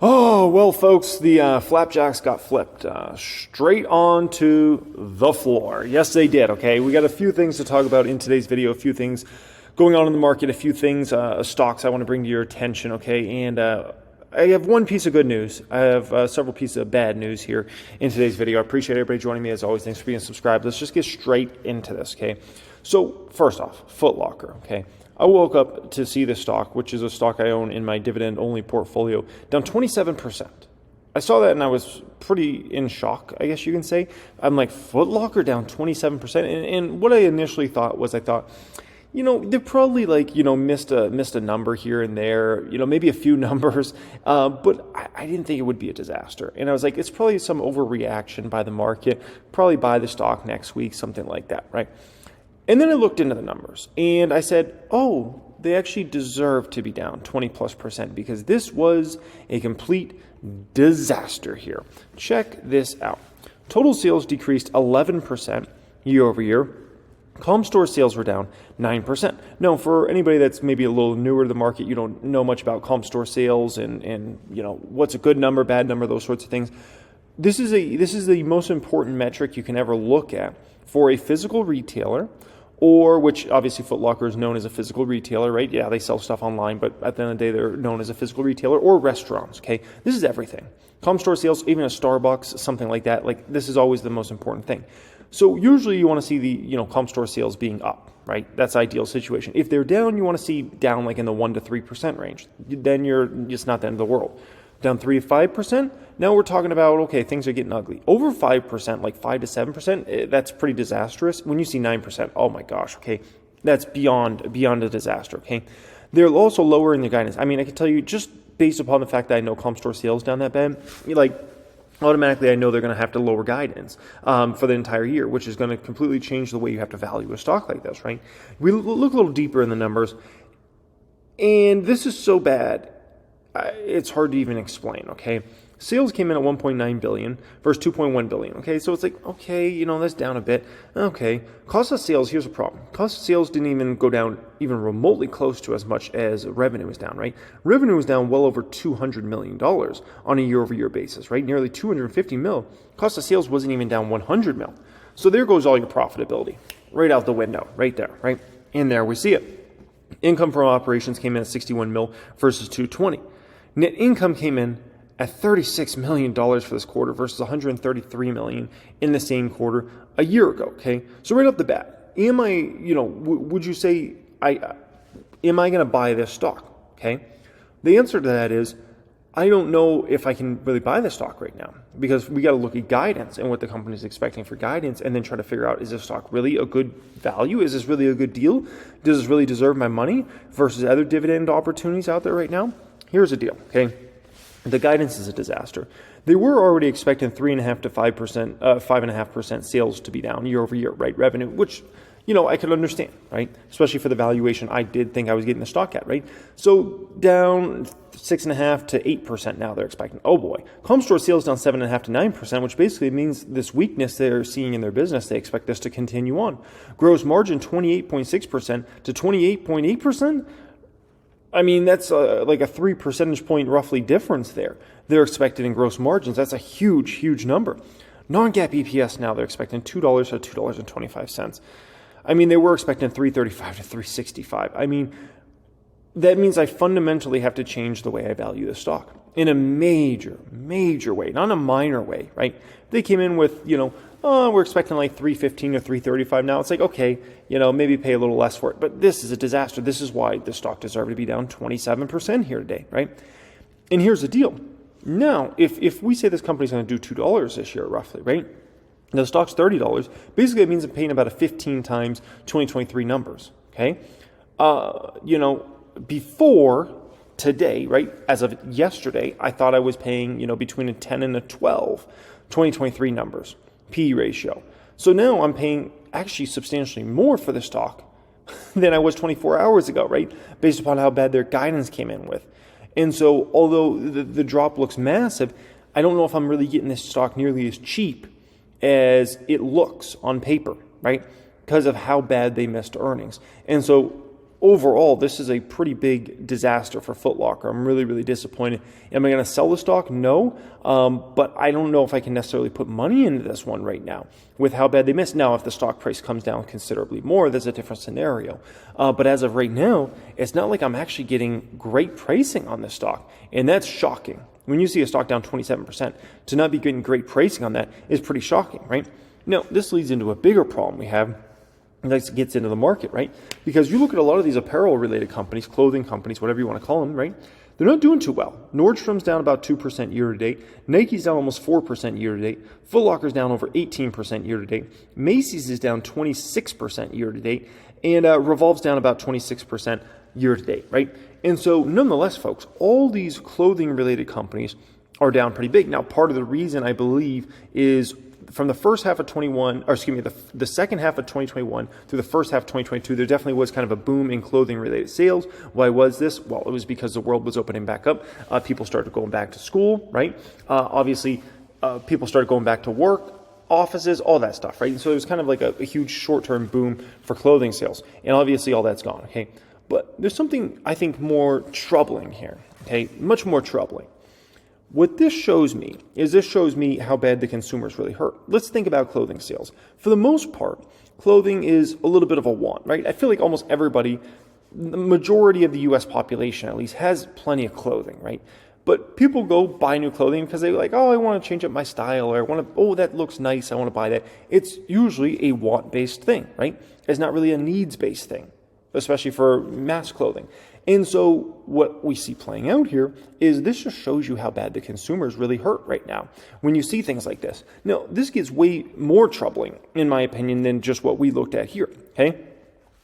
Oh, well, folks, the flapjacks got flipped straight onto the floor. Yes, they did, okay? We got a few things to talk about in today's video, a few things going on in the market, a few things, stocks I want to bring to your attention, okay? And I have one piece of good news. I have several pieces of bad news here in today's video. I appreciate everybody joining me, as always. Thanks for being subscribed. Let's just get straight into this, okay? So, first off, Foot Locker, okay? I woke up to see this stock, which is a stock I own in my dividend-only portfolio, down 27%. I saw that and I was pretty in shock, I guess you can say. I'm like, Foot Locker down 27%? And what I initially thought was, they probably missed a number here and there, maybe a few numbers, but I didn't think it would be a disaster. And I was like, it's probably some overreaction by the market, probably buy the stock next week, something like that, right? And then I looked into the numbers and I said, oh, they actually deserve to be down 20+% because this was a complete disaster here. Check this out. Total sales decreased 11% year over year. Comp store sales were down 9%. Now, for anybody that's maybe a little newer to the market, you don't know much about comp store sales and what's a good number, bad number, those sorts of things. This is the most important metric you can ever look at for a physical retailer, or which obviously Foot Locker is known as a physical retailer, right? Yeah, they sell stuff online, but at the end of the day, they're known as a physical retailer, or restaurants, okay? This is everything. Comp store sales, even a Starbucks, something like that, this is always the most important thing. So usually you want to see the, comp store sales being up, right? That's ideal situation. If they're down, you want to see down in the 1% to 3% range. Then it's not the end of the world. Down 3 to 5%, now we're talking about, okay, things are getting ugly. Over 5%, like 5 to 7%, that's pretty disastrous. When you see 9%, oh my gosh, okay, that's beyond a disaster, okay? They're also lowering the guidance. I mean, I can tell you just based upon the fact that I know comp store sales down that bad, automatically I know they're going to have to lower guidance for the entire year, which is going to completely change the way you have to value a stock like this, right? We look a little deeper in the numbers, and this is so bad, it's hard to even explain, okay? Sales came in at $1.9 billion versus $2.1 billion, okay? So it's like, okay, that's down a bit. Okay. Cost of sales, here's a problem. Cost of sales didn't even go down even remotely close to as much as revenue was down, right? Revenue was down well over $200 million on a year-over-year basis, right? Nearly $250 mil. Cost of sales wasn't even down $100 mil. So there goes all your profitability right out the window, right there, right? And there we see it. Income from operations came in at 61 mil versus 220. Net income came in at $36 million for this quarter versus $133 million in the same quarter a year ago, okay? So right off the bat, am I, would you say, am I going to buy this stock, okay? The answer to that is, I don't know if I can really buy this stock right now because we got to look at guidance and what the company is expecting for guidance and then try to figure out, is this stock really a good value? Is this really a good deal? Does this really deserve my money versus other dividend opportunities out there right now? Here's the deal, okay? The guidance is a disaster. They were already expecting 3.5% to 5.5% sales to be down year over year, right? Revenue, which, I could understand, right? Especially for the valuation I did think I was getting the stock at, right? So down 6.5% to 8% now they're expecting. Oh boy. Comp store sales down 7.5% to 9%, which basically means this weakness they're seeing in their business, they expect this to continue on. Gross margin 28.6% to 28.8%. I mean, that's like a 3 percentage point roughly difference there. They're expected in gross margins. That's a huge, huge number. Non-GAAP EPS now, they're expecting $2 to $2.25. I mean, they were expecting $3.35 to $3.65. I mean, that means I fundamentally have to change the way I value the stock in a major, major way, not a minor way, right? They came in with, we're expecting like $3.15 or $3.35 now. It's like, okay, maybe pay a little less for it. But this is a disaster. This is why the stock deserved to be down 27% here today, right? And here's the deal. Now, if we say this company's going to do $2 this year, roughly, right? Now the stock's $30. Basically, it means I'm paying about a 15 times 2023 numbers, okay? Before today, right, as of yesterday, I thought I was paying, between a 10 and a 12 2023 numbers. P/E ratio. So now I'm paying actually substantially more for the stock than I was 24 hours ago, right? Based upon how bad their guidance came in with. And so although the drop looks massive, I don't know if I'm really getting this stock nearly as cheap as it looks on paper, right? Because of how bad they missed earnings. And so overall, this is a pretty big disaster for Foot Locker. I'm really, really disappointed. Am I going to sell the stock? No, but I don't know if I can necessarily put money into this one right now with how bad they missed. Now, if the stock price comes down considerably more, there's a different scenario. But as of right now, it's not like I'm actually getting great pricing on this stock, and that's shocking. When you see a stock down 27%, to not be getting great pricing on that is pretty shocking, right? Now, this leads into a bigger problem we have. That gets into the market, right? Because you look at a lot of these apparel-related companies, clothing companies, whatever you want to call them, right? They're not doing too well. Nordstrom's down about 2% year-to-date. Nike's down almost 4% year-to-date. Foot Locker's down over 18% year-to-date. Macy's is down 26% year-to-date. And Revolve's down about 26% year-to-date, right? And so, nonetheless, folks, all these clothing-related companies are down pretty big. Now, part of the reason, I believe, is from the first half of the second half of 2021 through the first half of 2022, there definitely was kind of a boom in clothing-related sales. Why was this? Well, it was because the world was opening back up. People started going back to school, right? Obviously, people started going back to work, offices, all that stuff, right? And so it was kind of like a huge short-term boom for clothing sales. And obviously, all that's gone, okay? But there's something, I think, more troubling here, okay? Much more troubling. What this shows me is how bad the consumer's really hurt. Let's think about clothing sales. For the most part, clothing is a little bit of a want, right? I feel like almost everybody, the majority of the U.S. population at least, has plenty of clothing, right? But people go buy new clothing because they're like, oh, I want to change up my style, or oh, that looks nice, I want to buy that. It's usually a want-based thing, right? It's not really a needs-based thing, especially for mass clothing. And so what we see playing out here is this just shows you how bad the consumer is really hurt right now when you see things like this. Now, this gets way more troubling, in my opinion, than just what we looked at here, okay?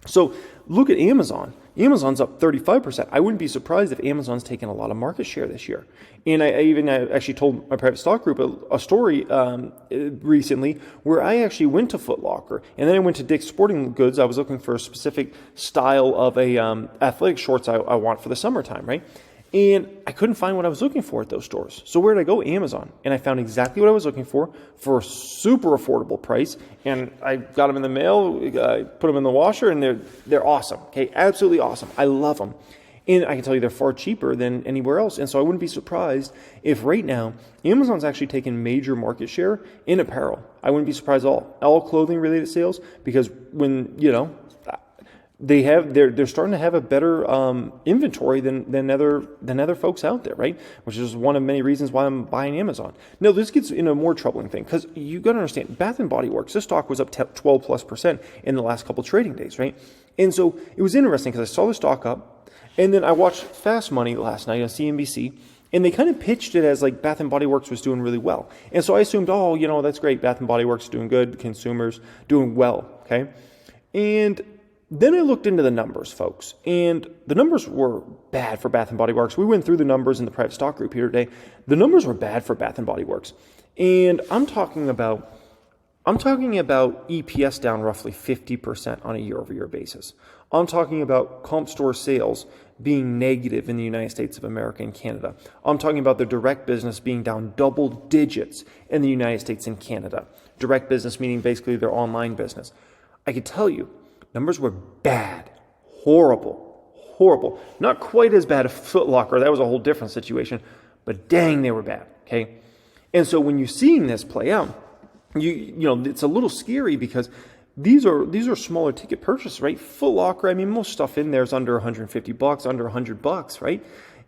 So look at Amazon. Amazon's up 35%. I wouldn't be surprised if Amazon's taken a lot of market share this year. And I actually told my private stock group a story recently where I actually went to Foot Locker and then I went to Dick's Sporting Goods. I was looking for a specific style of athletic shorts I want for the summertime, right? And I couldn't find what I was looking for at those stores. So where did I go? Amazon. And I found exactly what I was looking for a super affordable price. And I got them in the mail, I put them in the washer, and they're awesome. Okay, absolutely awesome. I love them. And I can tell you they're far cheaper than anywhere else. And so I wouldn't be surprised if right now Amazon's actually taken major market share in apparel. I wouldn't be surprised at all clothing related sales, because when, they're starting to have a better inventory than other folks out there, right? Which is one of many reasons why I'm buying Amazon. Now, this gets in a more troubling thing, because you got to understand, Bath and Body Works, this stock was up 12+% in the last couple trading days, right? And so it was interesting because I saw the stock up, and then I watched Fast Money last night on CNBC. And they kind of pitched it as like Bath and Body Works was doing really well. And so I assumed, that's great. Bath and Body Works doing good. Consumers doing well. Okay. And then I looked into the numbers, folks, and the numbers were bad for Bath & Body Works. We went through the numbers in the private stock group here today. The numbers were bad for Bath & Body Works. And I'm talking about EPS down roughly 50% on a year-over-year basis. I'm talking about comp store sales being negative in the United States of America and Canada. I'm talking about the direct business being down double digits in the United States and Canada. Direct business meaning basically their online business. I could tell you, numbers were bad, horrible. Not quite as bad as Foot Locker. That was a whole different situation, but dang, they were bad. Okay, and so when you're seeing this play out, it's a little scary because these are smaller ticket purchases, right? Foot Locker, I mean, most stuff in there is under $150, under $100, right?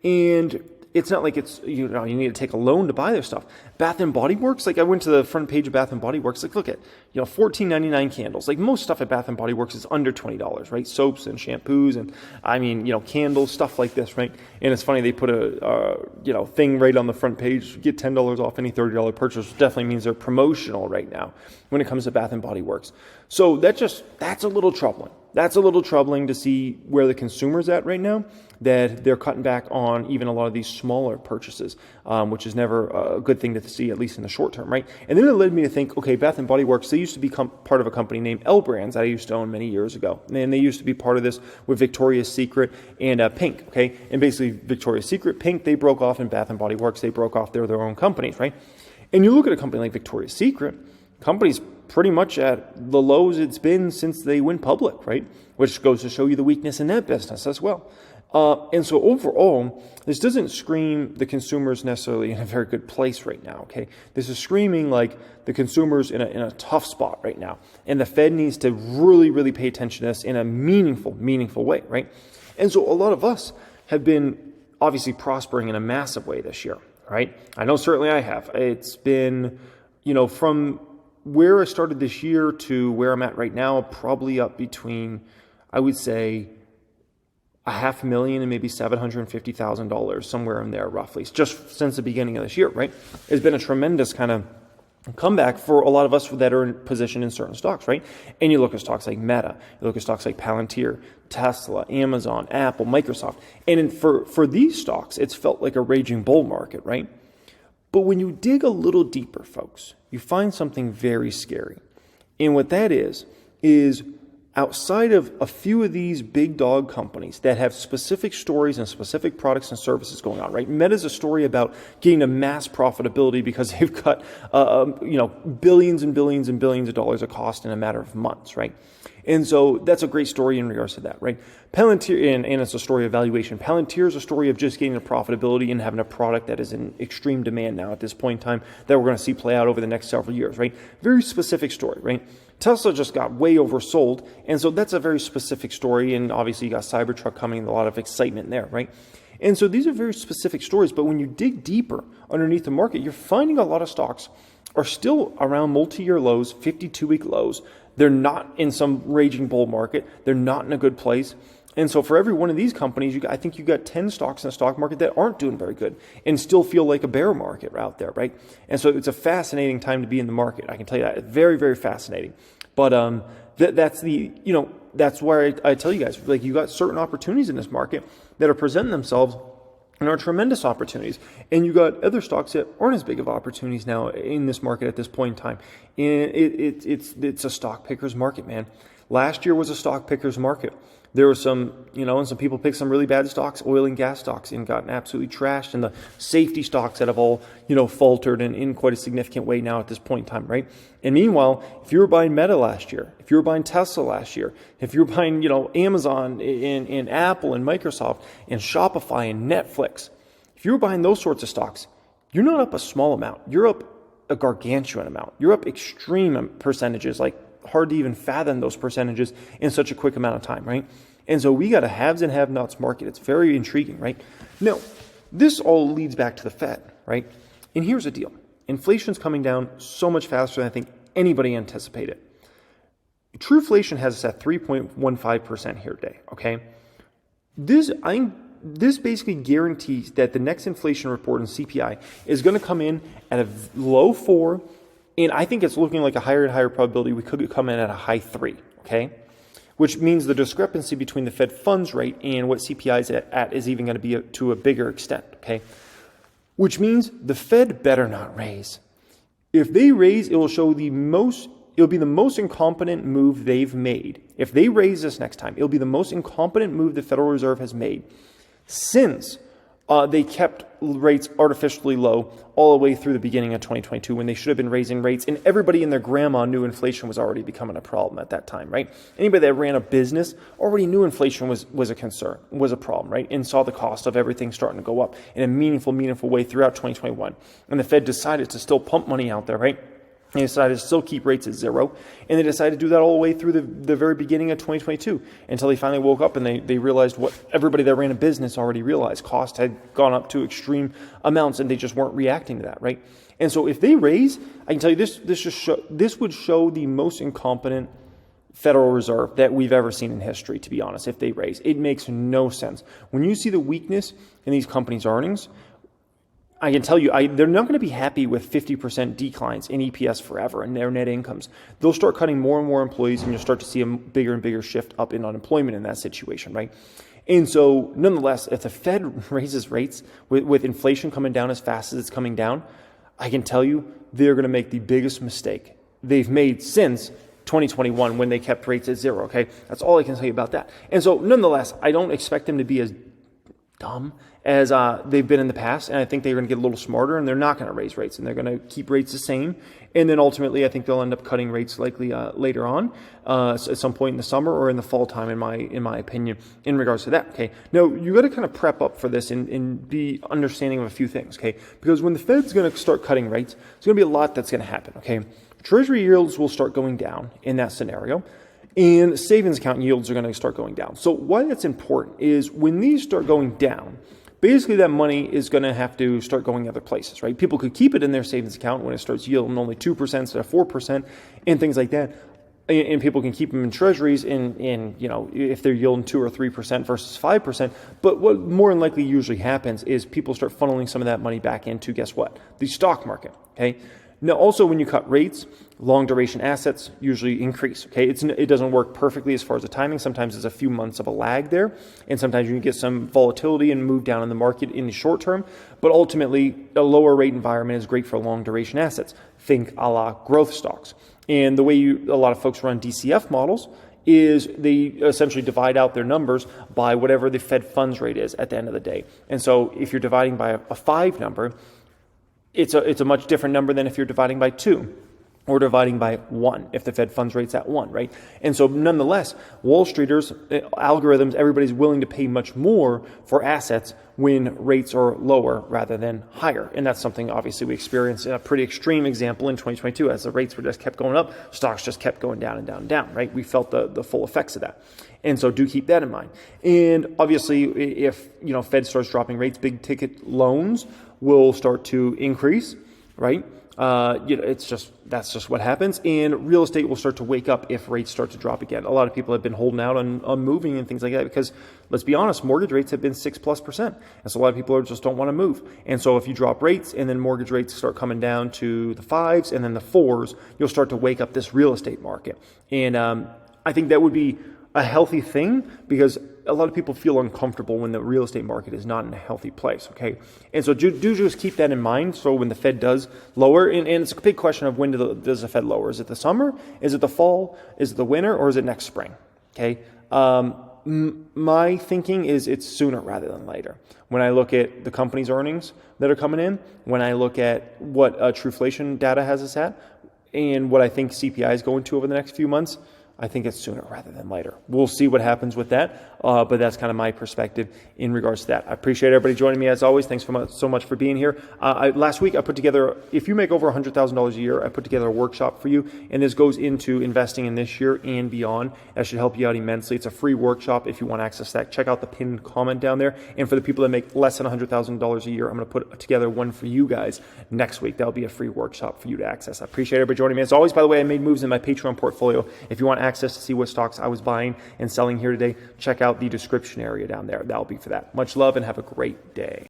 And it's not like it's, you need to take a loan to buy their stuff. Bath and Body Works, like I went to the front page of Bath and Body Works, like look at, $14.99 candles. Like most stuff at Bath and Body Works is under $20, right? Soaps and shampoos and candles, stuff like this, right? And it's funny, they put a thing right on the front page, get $10 off any $30 purchase, which definitely means they're promotional right now when it comes to Bath and Body Works. So that's a little troubling. That's a little troubling to see where the consumer's at right now, that they're cutting back on even a lot of these smaller purchases, which is never a good thing to see, at least in the short term, right? And then it led me to think, okay, Bath & Body Works, they used to become part of a company named L Brands that I used to own many years ago. And they used to be part of this with Victoria's Secret and Pink, okay? And basically Victoria's Secret, Pink, they broke off, and Bath & Body Works, they broke off. They're their own companies, right? And you look at a company like Victoria's Secret, company's pretty much at the lows it's been since they went public, right? Which goes to show you the weakness in that business as well. And so overall, this doesn't scream the consumer's necessarily in a very good place right now, okay? This is screaming like the consumer's in a tough spot right now. And the Fed needs to really, really pay attention to this in a meaningful way, right? And so a lot of us have been obviously prospering in a massive way this year, right? I know certainly I have. It's been, from where I started this year to where I'm at right now, probably up between, I would say, $500,000 and maybe $750,000, somewhere in there roughly. It's just since the beginning of this year, right? It's been a tremendous kind of comeback for a lot of us that are in position in certain stocks, right? And you look at stocks like Meta, you look at stocks like Palantir, Tesla, Amazon, Apple, Microsoft. And for these stocks, it's felt like a raging bull market, right? But when you dig a little deeper, folks, you find something very scary. And what that is outside of a few of these big dog companies that have specific stories and specific products and services going on, right? Meta's a story about getting to mass profitability because they've cut, billions and billions and billions of dollars of cost in a matter of months, right? And so that's a great story in regards to that, right? Palantir, and it's a story of valuation. Palantir is a story of just getting to profitability and having a product that is in extreme demand now at this point in time that we're going to see play out over the next several years, right? Very specific story, right? Tesla just got way oversold, and so that's a very specific story, and obviously you got Cybertruck coming and a lot of excitement there, right? And so these are very specific stories, but when you dig deeper underneath the market, you're finding a lot of stocks are still around multi-year lows, 52-week lows. They're not in some raging bull market. They're not in a good place. And so for every one of these companies, I think you got 10 stocks in the stock market that aren't doing very good and still feel like a bear market out there, right? And so it's a fascinating time to be in the market. I can tell you that. It's very, very fascinating. But that's why I tell you guys, like, you got certain opportunities in this market that are presenting themselves and are tremendous opportunities. And you got other stocks that aren't as big of opportunities now in this market at this point in time. And it's a stock picker's market, man. Last year was a stock picker's market. There were some, and some people picked some really bad stocks, oil and gas stocks, and gotten absolutely trashed. And the safety stocks that have all, faltered in quite a significant way now at this point in time, right? And meanwhile, if you were buying Meta last year, if you were buying Tesla last year, if you were buying, Amazon and Apple and Microsoft and Shopify and Netflix, if you were buying those sorts of stocks, you're not up a small amount. You're up a gargantuan amount. You're up extreme percentages, like hard to even fathom those percentages in such a quick amount of time, right? And so we got a haves and have-nots market. It's very intriguing, right? Now, this all leads back to the Fed, right? And here's the deal. Inflation's coming down so much faster than I think anybody anticipated. True-flation has us at 3.15% here today, okay? This basically guarantees that the next inflation report in CPI is going to come in at a low 4, and I think it's looking like a higher and higher probability we could come in at a high 3, okay? Which means the discrepancy between the Fed funds rate and what CPI is at is even going to be to a bigger extent, okay? Which means the Fed better not raise. If they raise, it'll be the most incompetent move they've made. If they raise this next time, it'll be the most incompetent move the Federal Reserve has made since they kept rates artificially low all the way through the beginning of 2022 when they should have been raising rates, and everybody and their grandma knew inflation was already becoming a problem at that time, right? Anybody that ran a business already knew inflation was a concern, was a problem, right? And saw the cost of everything starting to go up in a meaningful way throughout 2021. And the Fed decided to still pump money out there, right? They decided to still keep rates at 0, and they decided to do that all the way through the very beginning of 2022 until they finally woke up and they realized what everybody that ran a business already realized. Cost had gone up to extreme amounts, and they just weren't reacting to that, right? And so if they raise, I can tell you this would show the most incompetent Federal Reserve that we've ever seen in history, to be honest, if they raise. It makes no sense. When you see the weakness in these companies' earnings, I can tell you, they're not going to be happy with 50% declines in EPS forever and their net incomes. They'll start cutting more and more employees, and you'll start to see a bigger and bigger shift up in unemployment in that situation, right? And so, nonetheless, if the Fed raises rates with inflation coming down as fast as it's coming down, I can tell you they're going to make the biggest mistake they've made since 2021 when they kept rates at 0, okay? That's all I can tell you about that. And so, nonetheless, I don't expect them to be as dumb as they've been in the past, and I think they're going to get a little smarter, and they're not going to raise rates, and they're going to keep rates the same. And then ultimately, I think they'll end up cutting rates likely later on, at some point in the summer or in the fall time, in my opinion, in regards to that. Okay, now you got to kind of prep up for this and be understanding of a few things. Okay, because when the Fed's going to start cutting rates, there's going to be a lot that's going to happen. Okay, Treasury yields will start going down in that scenario, and savings account yields are going to start going down. So why that's important is when these start going down, basically that money is going to have to start going other places, right? People could keep it in their savings account when it starts yielding only 2% instead of 4% and things like that. And people can keep them in treasuries in if they're yielding 2 or 3% versus 5%. But what more than likely usually happens is people start funneling some of that money back into, guess what? The stock market, okay? Now, also, when you cut rates, long duration assets usually increase. Okay, it doesn't work perfectly as far as the timing. Sometimes there's a few months of a lag there, and sometimes you can get some volatility and move down in the market in the short term. But ultimately, a lower rate environment is great for long duration assets. Think a la growth stocks. And the way a lot of folks run DCF models is they essentially divide out their numbers by whatever the Fed funds rate is at the end of the day. And so if you're dividing by a 5 number, it's a much different number than if you're dividing by 2 or dividing by 1 if the Fed funds rate's at 1, right? And so nonetheless, Wall Streeters, algorithms, everybody's willing to pay much more for assets when rates are lower rather than higher. And that's something obviously we experienced in a pretty extreme example in 2022 as the rates were just kept going up, stocks just kept going down and down and down, right? We felt the full effects of that. And so do keep that in mind. And obviously if Fed starts dropping rates, big ticket loans will start to increase, right? That's just what happens. And real estate will start to wake up if rates start to drop again. A lot of people have been holding out on moving and things like that because, let's be honest, mortgage rates have been 6+%. And so a lot of people just don't want to move. And so if you drop rates and then mortgage rates start coming down to the 5s and then the 4s, you'll start to wake up this real estate market. And I think that would be a healthy thing because a lot of people feel uncomfortable when the real estate market is not in a healthy place, okay? And so do just keep that in mind. So when the Fed does lower, and it's a big question of when does the Fed lower? Is it the summer? Is it the fall? Is it the winter? Or is it next spring, okay? My thinking is it's sooner rather than later. When I look at the company's earnings that are coming in, when I look at what Truflation data has us at, and what I think CPI is going to over the next few months, I think it's sooner rather than later. We'll see what happens with that, but that's kind of my perspective in regards to that. I appreciate everybody joining me as always. Thanks so much for being here. Last week I put together, if you make over $100,000 a year, I put together a workshop for you, and this goes into investing in this year and beyond. That should help you out immensely. It's a free workshop. If you want to access that, check out the pinned comment down there. And for the people that make less than $100,000 a year, I'm going to put together one for you guys next week. That'll be a free workshop for you to access. I appreciate everybody joining me. As always, by the way, I made moves in my Patreon portfolio. If you want access to see what stocks I was buying and selling here today, check out the description area down there. That'll be for that. Much love and have a great day.